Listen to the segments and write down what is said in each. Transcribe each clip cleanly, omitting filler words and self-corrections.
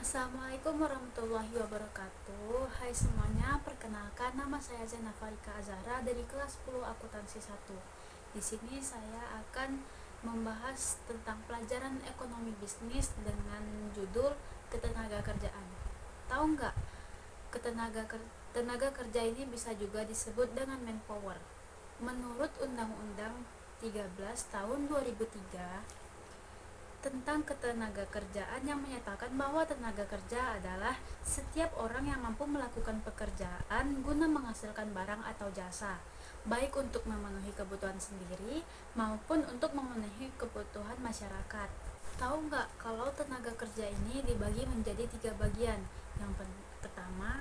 Assalamualaikum warahmatullahi wabarakatuh. Hai semuanya, perkenalkan nama saya Zainab Farika Azahra dari kelas 10 akuntansi 1. Di sini saya akan membahas tentang pelajaran ekonomi bisnis dengan judul ketenaga kerjaan. Tahu nggak, tenaga kerja ini bisa juga disebut dengan manpower. Menurut Undang-Undang 13 tahun 2003 tentang ketenaga kerjaan yang menyatakan bahwa tenaga kerja adalah setiap orang yang mampu melakukan pekerjaan guna menghasilkan barang atau jasa, baik untuk memenuhi kebutuhan sendiri maupun untuk memenuhi kebutuhan masyarakat. Tahu nggak kalau tenaga kerja ini dibagi menjadi 3 bagian? Yang pertama,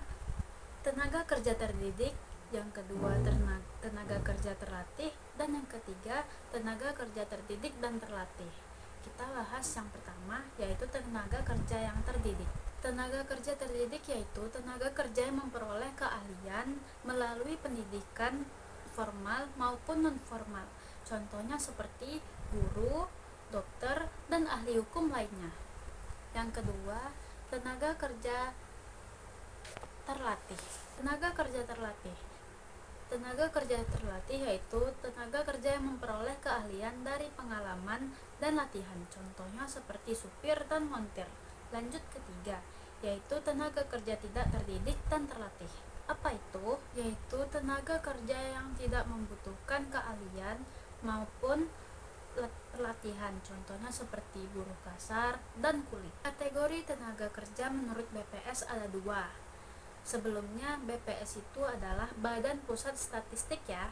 tenaga kerja terdidik, yang kedua tenaga kerja terlatih, dan yang ketiga tenaga kerja terdidik dan terlatih. Kita bahas yang pertama, yaitu tenaga kerja yang terdidik. Tenaga kerja terdidik yaitu tenaga kerja yang memperoleh keahlian melalui pendidikan formal maupun non-formal. Contohnya seperti guru, dokter, dan ahli hukum lainnya. Yang kedua, tenaga kerja terlatih. Tenaga kerja terlatih yaitu tenaga kerja yang memperoleh keahlian dari pengalaman dan latihan, contohnya seperti supir dan montir. Lanjut ketiga, yaitu tenaga kerja tidak terdidik dan terlatih. Apa itu? Yaitu tenaga kerja yang tidak membutuhkan keahlian maupun pelatihan, contohnya seperti buruh kasar dan kuli. Kategori tenaga kerja menurut BPS ada 2. Sebelumnya BPS itu adalah Badan Pusat Statistik ya.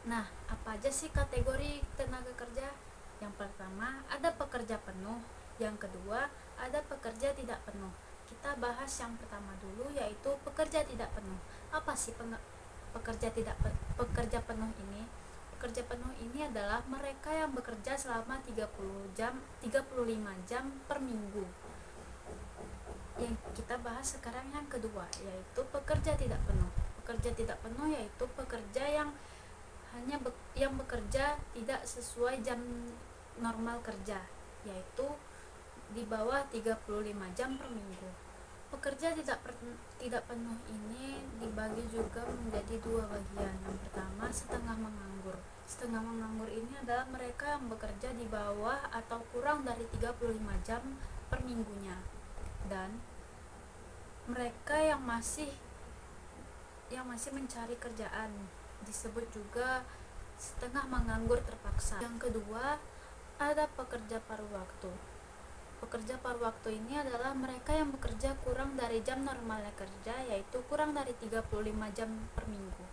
Nah, apa aja sih kategori tenaga kerja? Yang pertama ada pekerja penuh, yang kedua ada pekerja tidak penuh. Kita bahas yang pertama dulu, yaitu pekerja tidak penuh. Apa sih pekerja penuh ini? Pekerja penuh ini adalah mereka yang bekerja selama 35 jam per minggu. Yang kita bahas sekarang yang kedua, yaitu pekerja tidak penuh. Pekerja tidak penuh yaitu pekerja yang bekerja tidak sesuai jam normal kerja, yaitu di bawah 35 jam per minggu. Pekerja tidak penuh ini dibagi juga menjadi 2 bagian. Yang pertama, setengah menganggur. Setengah menganggur ini adalah mereka yang bekerja di bawah atau kurang dari 35 jam per minggunya, dan mereka yang masih mencari kerjaan, disebut juga setengah menganggur terpaksa. Yang kedua, ada pekerja paruh waktu. Pekerja paruh waktu ini adalah mereka yang bekerja kurang dari jam normalnya kerja, yaitu kurang dari 35 jam per minggu,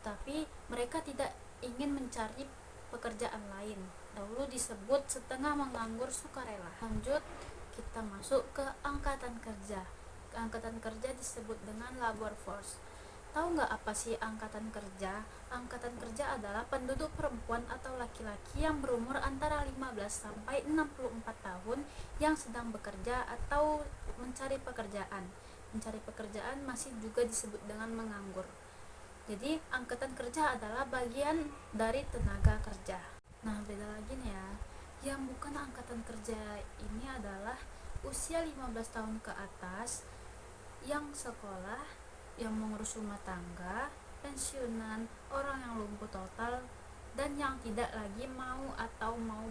tetapi mereka tidak ingin mencari pekerjaan lain, dahulu disebut setengah menganggur sukarela. Lanjut, kita masuk ke angkatan kerja. Angkatan kerja disebut dengan labor force. Tahu nggak apa sih angkatan kerja? Angkatan kerja adalah penduduk perempuan atau laki-laki yang berumur antara 15 sampai 64 tahun yang sedang bekerja atau mencari pekerjaan. Mencari pekerjaan masih juga disebut dengan menganggur. Jadi angkatan kerja adalah bagian dari tenaga kerja. Nah, beda lagi nih ya. Yang bukan angkatan kerja ini adalah usia 15 tahun ke atas, yang sekolah, yang mengurus rumah tangga, pensiunan, orang yang lumpuh total, dan yang tidak lagi mau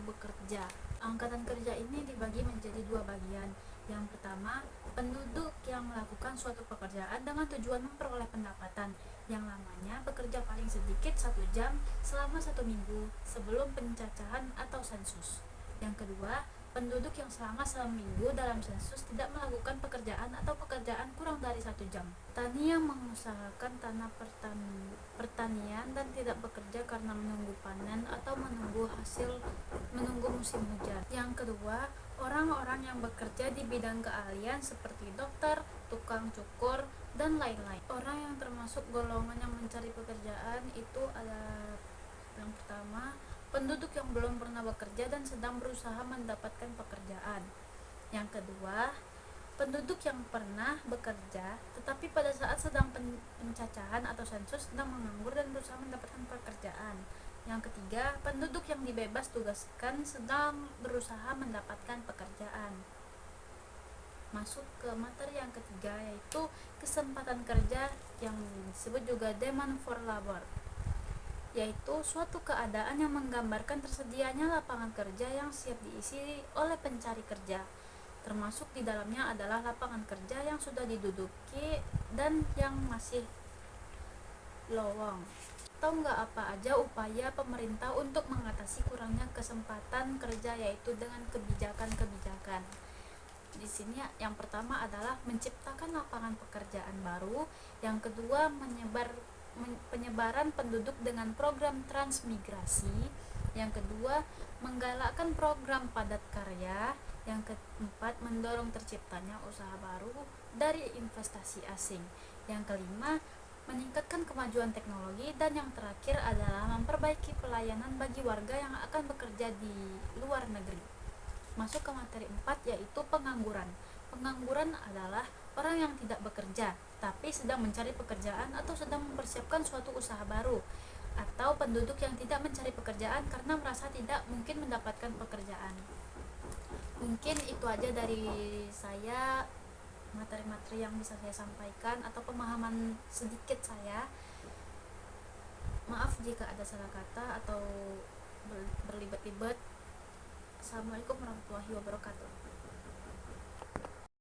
bekerja. Angkatan kerja ini dibagi menjadi 2 bagian. Yang pertama, penduduk yang melakukan suatu pekerjaan dengan tujuan memperoleh pendapatan, yang lamanya bekerja paling sedikit 1 jam selama 1 minggu sebelum pencacahan atau sensus. Yang kedua, penduduk yang selama seminggu dalam sensus tidak melakukan pekerjaan atau pekerjaan kurang dari 1 jam. Petani yang mengusahakan tanah pertanian dan tidak bekerja karena menunggu panen atau menunggu musim hujan. Yang kedua, orang-orang yang bekerja di bidang keahlian seperti dokter, tukang cukur, dan lain-lain. Orang yang termasuk golongan yang mencari pekerjaan itu ada yang pertama, penduduk yang belum pernah bekerja dan sedang berusaha mendapatkan pekerjaan. Yang kedua, penduduk yang pernah bekerja tetapi pada saat sedang pencacahan atau sensus sedang menganggur dan berusaha mendapatkan pekerjaan. Yang ketiga, penduduk yang dibebas tugaskan sedang berusaha mendapatkan pekerjaan. Masuk ke materi yang ketiga, yaitu kesempatan kerja yang disebut juga demand for labor, yaitu suatu keadaan yang menggambarkan tersedianya lapangan kerja yang siap diisi oleh pencari kerja. Termasuk di dalamnya adalah lapangan kerja yang sudah diduduki dan yang masih lowong. Tahu nggak apa aja upaya pemerintah untuk mengatasi kurangnya kesempatan kerja, yaitu dengan kebijakan-kebijakan. Di sini yang pertama adalah menciptakan lapangan pekerjaan baru, yang kedua penyebaran penduduk dengan program transmigrasi, yang kedua menggalakkan program padat karya, yang keempat mendorong terciptanya usaha baru dari investasi asing, yang kelima meningkatkan kemajuan teknologi, dan yang terakhir adalah memperbaiki pelayanan bagi warga yang akan bekerja di luar negeri. Masuk ke materi 4, yaitu pengangguran. Pengangguran adalah orang yang tidak bekerja tapi sedang mencari pekerjaan atau sedang mempersiapkan suatu usaha baru, atau penduduk yang tidak mencari pekerjaan karena merasa tidak mungkin mendapatkan pekerjaan. Mungkin itu aja dari saya, materi-materi yang bisa saya sampaikan atau pemahaman sedikit saya. Maaf jika ada salah kata atau berlibat-libat. Assalamualaikum warahmatullahi wabarakatuh.